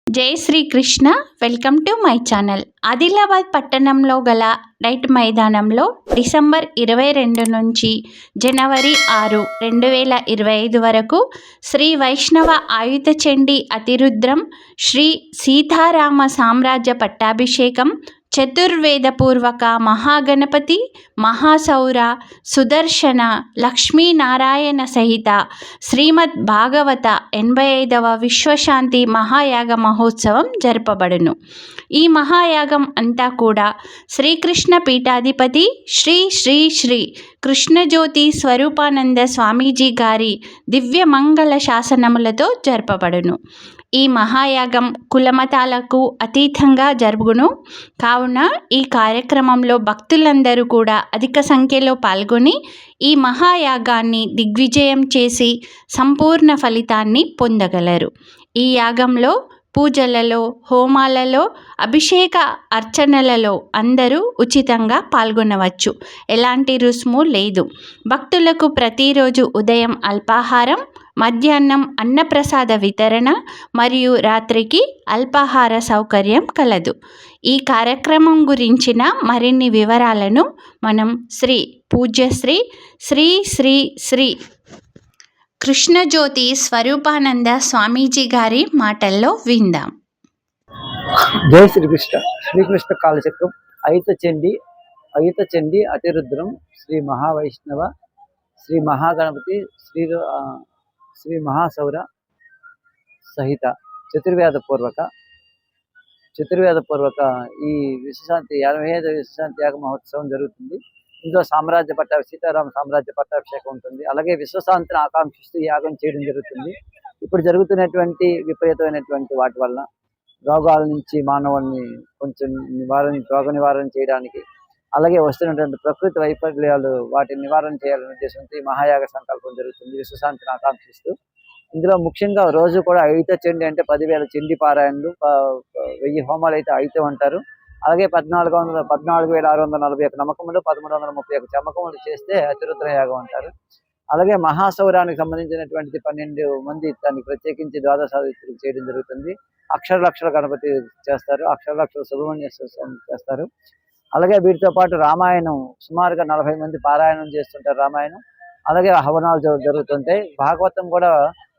జై Sri Krishna. Welcome to my channel. Adilabad పట్టణంలో గల రైట్ మైదానంలో డిసెంబర్ 22 నుంచి జనవరి 6, 2025 వరకు శ్రీ వైష్ణవ ఆయుధ చండీ అతిరుద్రం శ్రీ సీతారామ సామ్రాజ్య పట్టాభిషేకం చతుర్వేదపూర్వక మహాగణపతి మహాసౌర సుదర్శన లక్ష్మీనారాయణ సహిత శ్రీమద్ భాగవత 85వ విశ్వశాంతి మహాయాగ మహోత్సవం జరపబడును. ఈ మహాయాగం అంతా కూడా శ్రీకృష్ణ పీఠాధిపతి శ్రీ శ్రీ శ్రీ కృష్ణజ్యోతి స్వరూపానంద స్వామీజీ గారి దివ్యమంగళ శాసనములతో జరపబడును. ఈ మహాయాగం కులమతాలకు అతీతంగా జరుగును. కావున ఈ కార్యక్రమంలో భక్తులందరూ కూడా అధిక సంఖ్యలో పాల్గొని ఈ మహాయాగాన్ని దిగ్విజయం చేసి సంపూర్ణ ఫలితాన్ని పొందగలరు. ఈ యాగంలో పూజలలో, హోమాలలో, అభిషేక అర్చనలలో అందరూ ఉచితంగా పాల్గొనవచ్చు. ఎలాంటి రుసుము లేదు. భక్తులకు ప్రతిరోజు ఉదయం అల్పాహారం, మధ్యాహ్నం అన్నప్రసాద వితరణ మరియు రాత్రికి అల్పాహార సౌకర్యం కలదు. ఈ కార్యక్రమం గురించిన మరిన్ని వివరాలను మనం పూజ్యశ్రీ శ్రీ శ్రీ శ్రీ కృష్ణజ్యోతి స్వరూపానంద స్వామీజీ గారి మాటల్లో విందాం. జై శ్రీకృష్ణ. శ్రీకృష్ణ కాలచక్రం అయుత చండీ అతిరుద్రం శ్రీ మహావైష్ణవ శ్రీ మహాగణపతి శ్రీ మహాసౌర సహిత చతుర్వేద పూర్వక ఈ విశ్వశాంతి 85వ విశ్వశాంతి యాగ మహోత్సవం జరుగుతుంది. ఇందులో సీతారామ సామ్రాజ్య పట్టాభిషేకం ఉంటుంది. అలాగే విశ్వశాంతిని ఆకాంక్షిస్తూ యాగం చేయడం జరుగుతుంది. ఇప్పుడు జరుగుతున్నటువంటి విపరీతమైనటువంటి వాటి వల్ల రోగాల నుంచి మానవుల్ని కొంచెం రోగ నివారణ చేయడానికి, అలాగే వస్తున్నటువంటి ప్రకృతి వైఫల్యాలు వాటిని నివారణ చేయాలనే ఉద్దేశంతో ఈ మహాయాగ సంకల్పం జరుగుతుంది విశ్వశాంతిని ఆకాంక్షిస్తూ. ఇందులో ముఖ్యంగా రోజు కూడా అయుత చండీ అంటే 10,000 చండీ పారాయణలు, 1000 హోమాలు అయితే అయుతం అంటారు. అలాగే 14,641 నమ్మకములు, 1,331 చమకములు చేస్తే అతిరుద్ర యాగం అంటారు. అలాగే మహాసౌరానికి సంబంధించినటువంటిది 12 మంది దానికి ప్రత్యేకించి ద్వాదశాదిత్యులు చేయడం జరుగుతుంది. అక్షర గణపతి చేస్తారు, అక్షర సుబ్రహ్మణ్య చేస్తారు. అలాగే వీటితో పాటు రామాయణం సుమారుగా 40 మంది పారాయణం చేస్తుంటారు రామాయణం. అలాగే హవనాలు జరుగుతుంటాయి. భాగవతం కూడా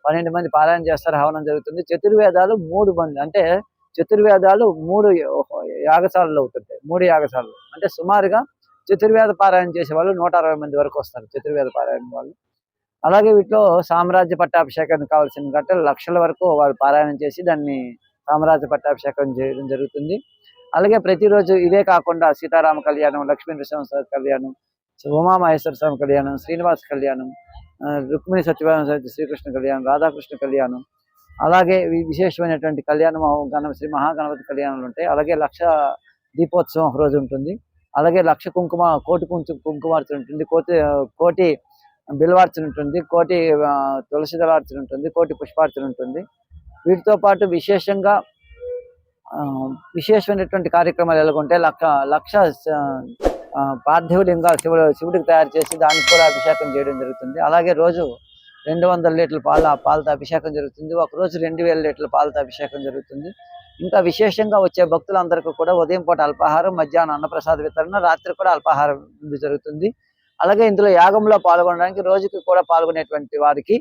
12 మంది పారాయణ చేస్తారు, హవనం జరుగుతుంది. చతుర్వేదాలు 3 మంది, అంటే చతుర్వేదాలు 3 యాగశాలలో అవుతుంటాయి. 3 యాగశాలలు అంటే సుమారుగా చతుర్వేద పారాయణ చేసే వాళ్ళు 160 మంది వరకు వస్తారు చతుర్వేద పారాయణ వాళ్ళు. అలాగే వీటిలో సామ్రాజ్య పట్టాభిషేకానికి కావాల్సిన గంటలు లక్షల వరకు వాళ్ళు పారాయణం చేసి దాన్ని సామ్రాజ్య పట్టాభిషేకం చేయడం జరుగుతుంది. అలాగే ప్రతిరోజు ఇదే కాకుండా సీతారామ కళ్యాణం, లక్ష్మీ నృసింహ కళ్యాణం, ఉమామహేశ్వర స్వామి కళ్యాణం, శ్రీనివాస కళ్యాణం, రుక్మిణి సత్యనారాయణ శ్రీకృష్ణ కళ్యాణం, రాధాకృష్ణ కళ్యాణం, అలాగే విశేషమైనటువంటి కళ్యాణం శ్రీ మహాగణపతి కళ్యాణాలు ఉంటాయి. అలాగే లక్ష దీపోత్సవం ఒక రోజు ఉంటుంది. అలాగే లక్ష కోటి కుంకుమార్చన ఉంటుంది, కోటి బిల్వార్చన ఉంటుంది, కోటి తులసి దళార్చన ఉంటుంది, కోటి పుష్పార్చన ఉంటుంది. వీటితో పాటు విశేషమైనటువంటి కార్యక్రమాలు ఎలాగుంటాయి. లక్ష పార్థివ లింగాలు శివుడికి తయారు చేసి దానికి కూడా అభిషేకం చేయడం జరుగుతుంది. అలాగే రోజు 200 లీటర్ల పాలతో అభిషేకం జరుగుతుంది. ఒకరోజు 2000 లీటర్ల పాలతో అభిషేకం జరుగుతుంది. ఇంకా విశేషంగా వచ్చే భక్తులందరికీ కూడా ఉదయం పూట అల్పాహారం, మధ్యాహ్నం అన్నప్రసాద వితరణ, రాత్రి కూడా అల్పాహారం జరుగుతుంది. అలాగే ఇందులో యాగంలో పాల్గొనడానికి రోజుకి కూడా పాల్గొనేటువంటి వారికి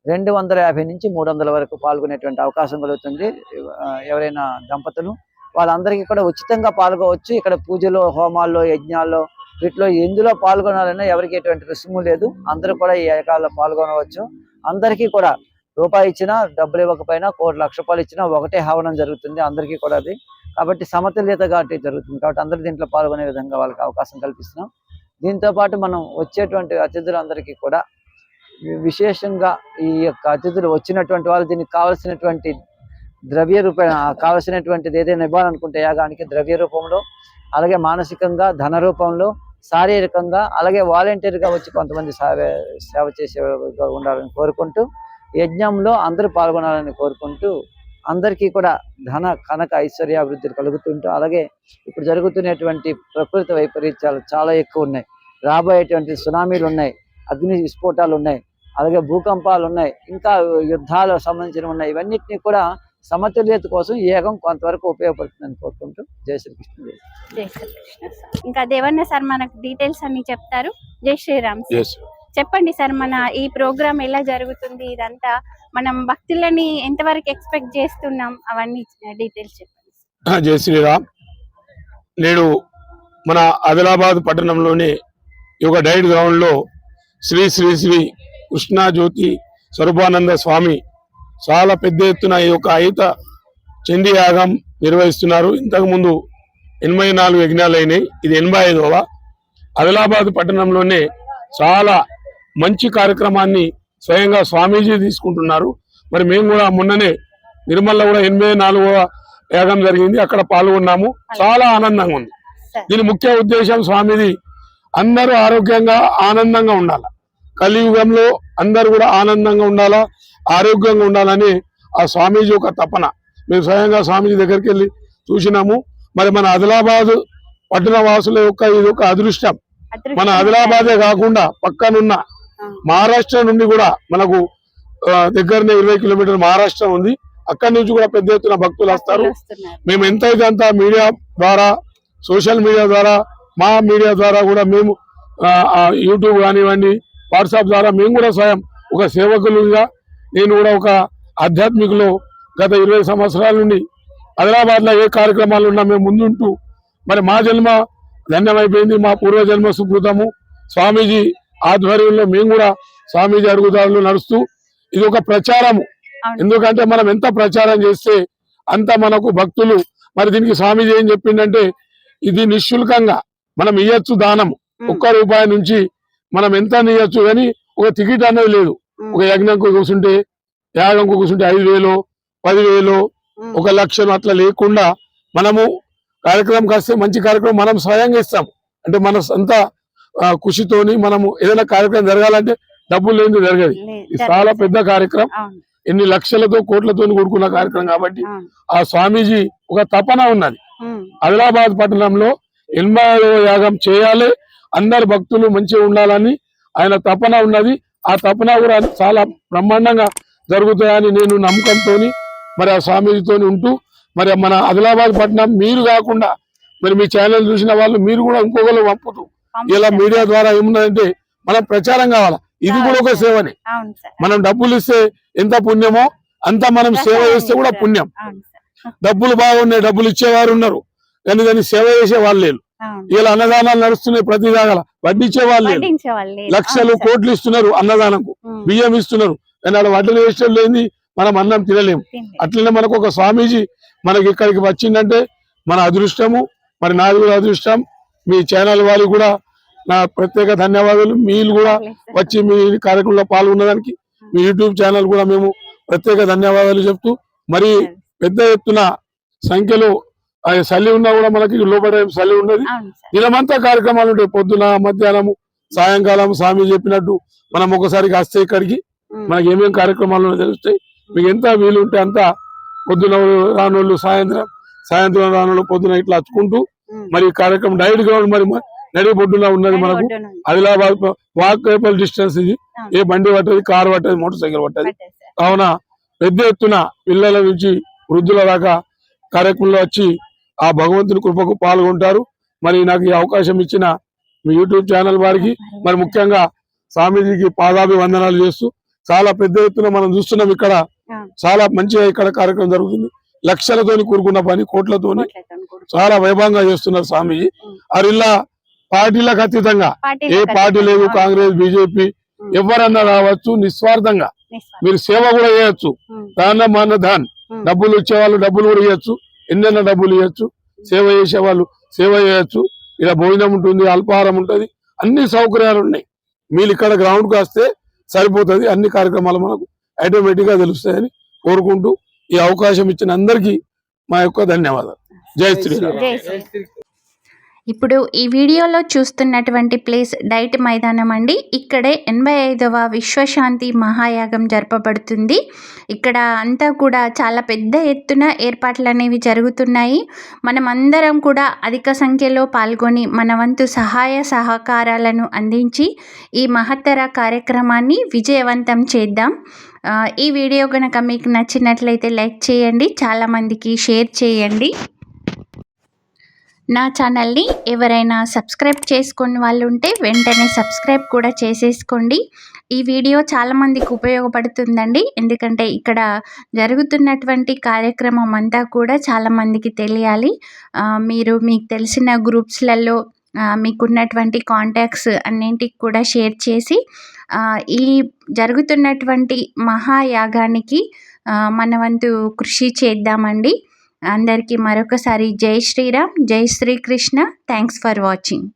250 నుంచి 300 వరకు పాల్గొనేటువంటి అవకాశం కలుగుతుంది. ఎవరైనా దంపతులు వాళ్ళందరికీ కూడా ఉచితంగా పాల్గొవచ్చు. ఇక్కడ పూజలు, హోమాల్లో, యజ్ఞాల్లో వీటిలో ఎందులో పాల్గొనాలన్నా ఎవరికి ఎటువంటి రుసుము లేదు. అందరూ కూడా ఈ యాగాల్లో పాల్గొనవచ్చు. అందరికీ కూడా రూపాయి ఇచ్చినా, డబ్బులు ఇవ్వకపోయినా, 1,00,00,000 రూపాయలు ఇచ్చినా ఒకటే హవనం జరుగుతుంది అందరికీ కూడా. అది కాబట్టి సమతుల్యతగా జరుగుతుంది. కాబట్టి అందరూ దీంట్లో పాల్గొనే విధంగా వాళ్ళకి అవకాశం కల్పిస్తున్నాం. దీంతో పాటు మనం వచ్చేటువంటి అతిథులందరికీ కూడా విశేషంగా ఈ యొక్క అతిథులు వచ్చినటువంటి వాళ్ళు దీనికి కావలసినటువంటి ద్రవ్య రూపేణ కావలసినటువంటిది ఏదైనా ఇవ్వాలనుకుంటే యాగానికి ద్రవ్య రూపంలో, అలాగే మానసికంగా ధన రూపంలో, శారీరకంగా, అలాగే వాలంటీర్గా వచ్చి కొంతమంది సేవ చేసే ఉండాలని కోరుకుంటూ, యజ్ఞంలో అందరూ పాల్గొనాలని కోరుకుంటూ, అందరికీ కూడా ధన కనక ఐశ్వర్యాభివృద్ధి కలుగుతుంటూ, అలాగే ఇప్పుడు జరుగుతున్నటువంటి ప్రకృతి వైపరీత్యాలు చాలా ఎక్కువ ఉన్నాయి. రాబోయేటువంటి సునామీలు ఉన్నాయి, అగ్ని విస్ఫోటాలు ఉన్నాయి, అలాగే భూకంపాలు ఉన్నాయి, ఇంకా యుద్ధాలకు సంబంధించిన ఉన్నాయి. ఇవన్నిటినీ కూడా సమతుల్యత కోసం ఈ యాగం కొంతవరకు ఉపయోగపడుతుందని కోరుకుంటూ జై శ్రీకృష్ణ. జై శ్రీకృష్ణ సార్. ఇంకా దేవన్న సార్ మనకు డీటెయిల్స్ అన్ని చెప్తారు. జై శ్రీరామ్ సార్. చెప్పండి సార్, మన ఈ ప్రోగ్రామ్ ఎలా జరుగుతుంది, ఇదంతా మనం భక్తులని ఎంతవరకు ఎక్స్పెక్ట్ చేస్తున్నాం, అవన్నీ డీటెయిల్స్ చెప్పండి. జై శ్రీరామ్. నేడు మన ఆదిలాబాద్ పట్టణంలోని ఈ యొక్క డైట్ గ్రౌండ్లో శ్రీ శ్రీ శ్రీ కృష్ణా జ్యోతి స్వరూపానంద స్వామి చాలా పెద్ద ఎత్తున ఈ యొక్క అయుత చండీ యాగం నిర్వహిస్తున్నారు. ఇంతకుముందు 84 యజ్ఞాలు అయినాయి, ఇది 85వ. ఆదిలాబాద్ పట్టణంలోనే చాలా మంచి కార్యక్రమాన్ని స్వయంగా స్వామీజీ తీసుకుంటున్నారు. మరి మేము కూడా మొన్ననే నిర్మల్లో కూడా 84వ యాగం జరిగింది, అక్కడ పాల్గొన్నాము. చాలా ఆనందంగా ఉంది. దీని ముఖ్య ఉద్దేశం స్వామిది అందరూ ఆరోగ్యంగా ఆనందంగా ఉండాలి. కలియుగంలో అందరూ కూడా ఆనందంగా ఉండాలా, ఆరోగ్యంగా ఉండాలని ఆ స్వామీజీ ఒక తపన. మేము స్వయంగా స్వామీజీ దగ్గరికి వెళ్ళి చూసినాము. మరి మన ఆదిలాబాద్ పట్టణ వాసుల యొక్క ఇది ఒక అదృష్టం. మన ఆదిలాబాదే కాకుండా పక్కనున్న మహారాష్ట్ర నుండి కూడా మనకు దగ్గరనే 20 కిలోమీటర్ల మహారాష్ట్ర ఉంది. అక్కడి నుంచి కూడా పెద్ద ఎత్తున భక్తులు వస్తారు. మేము ఎంతైతే అంత మీడియా ద్వారా, సోషల్ మీడియా ద్వారా, మా మీడియా ద్వారా కూడా మేము యూట్యూబ్ కానివ్వండి, వాట్సాప్ ద్వారా మేము కూడా స్వయం ఒక సేవకులుగా, నేను కూడా ఒక ఆధ్యాత్మికలో గత 20 సంవత్సరాల నుండి ఆదిలాబాద్ లో ఏ కార్యక్రమాలు ఉన్నా మేము ముందుంటూ మరి మా జన్మ ధన్యమైపోయింది, మా పూర్వజన్మ సుకృతము. స్వామీజీ ఆధ్వర్యంలో మేము కూడా స్వామీజీ అడుగుదారులు నడుస్తూ ఇది ఒక ప్రచారము. ఎందుకంటే మనం ఎంత ప్రచారం చేస్తే అంత మనకు భక్తులు. మరి దీనికి స్వామీజీ ఏం చెప్పిందంటే ఇది నిశుల్కంగా మనం ఇయ్యొచ్చు దానము. ₹1 నుంచి మనం ఎంత ఇయ్యొచ్చు కానీ ఒక టికెట్ అనేది లేదు. ఒక యజ్ఞంకు కూర్చుంటే, యాగంకు కూర్చుంటే 5,000, 10,000, 1,00,000 అట్లా లేకుండా మనము కార్యక్రమంకి వస్తే మంచి కార్యక్రమం మనం స్వయంగా ఇస్తాం. అంటే మన సొంత కృషితోని మనము ఏదైనా కార్యక్రమం జరగాలంటే డబ్బులు లేని జరగదు. ఇది చాలా పెద్ద కార్యక్రమం, ఎన్ని లక్షలతో కోట్లతో కూడుకున్న కార్యక్రమం. కాబట్టి ఆ స్వామీజీ ఒక తపన ఉన్నది. ఆదిలాబాద్ పట్టణంలో 85వ యాగం చేయాలి, అందరు భక్తులు మంచిగా ఉండాలని ఆయన తపన ఉన్నది. ఆ తపన కూడా చాలా బ్రహ్మాండంగా జరుగుతాయని నేను నమ్మకంతో మరి ఆ స్వామీజీతో ఉంటూ మరి మన ఆదిలాబాద్ పట్టణం మీరు కాకుండా మరి మీ ఛానల్ చూసిన వాళ్ళు మీరు కూడా ఇంకొకరు పంపుతూ ఇలా మీడియా ద్వారా ఏమున్నదంటే మనం ప్రచారం కావాలా. ఇది కూడా ఒక సేవనే. మనం డబ్బులు ఇస్తే ఎంత పుణ్యమో అంత మనం సేవ చేస్తే కూడా పుణ్యం. డబ్బులు బాగున్నాయి, డబ్బులు ఇచ్చేవారు ఉన్నారు కానీ దాన్ని సేవ చేసే వాళ్ళు లేరు. ఇలా అన్నదానాలు నడుస్తున్నాయి, ప్రతి దాగల వడ్డిచ్చే వాళ్ళు లేరు. లక్షలు కోట్లు ఇస్తున్నారు అన్నదానంకు, బియ్యం ఇస్తున్నారు కానీ అలా వడ్డీలు వేసడం లేని మనం అన్నం తినలేము. అట్లనే మనకు ఒక స్వామీజీ మనకి ఇక్కడికి వచ్చిందంటే మన అదృష్టము. మరి నాది కూడా అదృష్టం. మీ ఛానల్ వాళ్ళు కూడా నా ప్రత్యేక ధన్యవాదాలు. మీరు కూడా వచ్చి మీ కార్యక్రమంలో పాల్గొనడానికి మీ యూట్యూబ్ ఛానల్ కూడా మేము ప్రత్యేక ధన్యవాదాలు చెప్తూ మరి పెద్ద ఎత్తున సంఖ్యలో చలి ఉన్నా కూడా మనకి లోపల చలి ఉన్నది. దినమంతా కార్యక్రమాలు ఉంటాయి, పొద్దున, మధ్యాహ్నము, సాయంకాలం. స్వామి చెప్పినట్టు మనం ఒకసారికి వస్తే ఇక్కడికి మనకి ఏమేమి కార్యక్రమాలు తెలుస్తాయి. మీకు ఎంత వీలు ఉంటే అంత పొద్దున రానోళ్ళు సాయంత్రం రానోళ్ళు పొద్దున ఇట్లా వచ్చుకుంటూ మరి కార్యక్రమం డైట్ గ్రౌండ్ మరి నడి బొడ్డున ఉన్నది మనకు. Adilabad walkable distance. ఇది ఏ బండి పట్టది, కారు పట్టది, మోటార్ సైకిల్ పట్టది. కావున పెద్ద ఎత్తున పిల్లల నుంచి వృద్ధుల దాకా కార్యక్రమంలో వచ్చి ఆ భగవంతుని కృపకు పాల్గొంటారు. మరి నాకు ఈ అవకాశం ఇచ్చిన మీ యూట్యూబ్ ఛానల్ వారికి మరి ముఖ్యంగా స్వామీజీకి పాదాభివందనాలు చేస్తూ చాలా పెద్ద ఎత్తున మనం చూస్తున్నాం. ఇక్కడ చాలా మంచిగా ఇక్కడ కార్యక్రమం జరుగుతుంది. లక్షలతోని కూరుకున్న పని కోట్లతోని చాలా వైభవంగా చేస్తున్నారు స్వామీజీ. అరిల్లా పార్టీలకు అతీతంగా ఏ పార్టీ లేదు, కాంగ్రెస్, బీజేపీ ఎవరన్నా రావచ్చు, నిస్వార్థంగా మీరు సేవ కూడా చేయొచ్చు. దాన మన దాన్ డబ్బులు ఇచ్చేవాళ్ళు డబ్బులు కూడా ఇవ్వచ్చు, ఎన్నెన్న డబ్బులు ఇవ్వచ్చు. సేవ చేసేవాళ్ళు సేవ చేయొచ్చు. ఇలా భోజనం ఉంటుంది, అల్పాహారం ఉంటుంది, అన్ని సౌకర్యాలు ఉన్నాయి. మీరు ఇక్కడ గ్రౌండ్ కు వస్తే సరిపోతుంది. అన్ని కార్యక్రమాలు మనకు ఆటోమేటిక్ గా తెలుస్తాయని కోరుకుంటూ ఈ అవకాశం ఇచ్చిన అందరికీ మా యొక్క ధన్యవాదాలు. జై శ్రీరామ్. ఇప్పుడు ఈ వీడియోలో చూస్తున్నటువంటి ప్లేస్ డైట్ మైదానం అండి. ఇక్కడే 85వ విశ్వశాంతి మహాయాగం జరపబడుతుంది. ఇక్కడ అంతా కూడా చాలా పెద్ద ఎత్తున ఏర్పాట్లు అనేవి జరుగుతున్నాయి. మనం అందరం కూడా అధిక సంఖ్యలో పాల్గొని మన వంతు సహాయ సహకారాలను అందించి ఈ మహత్తర కార్యక్రమాన్ని విజయవంతం చేద్దాం. ఈ వీడియో కనుక మీకు నచ్చినట్లయితే లైక్ చేయండి, చాలామందికి షేర్ చేయండి. నా ఛానల్ని ఎవరైనా సబ్స్క్రైబ్ చేసుకుని వాళ్ళు ఉంటే వెంటనే సబ్స్క్రైబ్ కూడా చేసేసుకోండి. ఈ వీడియో చాలామందికి ఉపయోగపడుతుందండి. ఎందుకంటే ఇక్కడ జరుగుతున్నటువంటి కార్యక్రమం అంతా కూడా చాలామందికి తెలియాలి. మీకు తెలిసిన గ్రూప్స్లలో మీకున్నటువంటి కాంటాక్ట్స్ అన్నింటికి కూడా షేర్ చేసి ఈ జరుగుతున్నటువంటి మహాయాగానికి మన వంతు కృషి చేద్దామండి. అందరికీ మరొకసారి జై శ్రీరామ్, జై శ్రీకృష్ణ. Thanks for watching.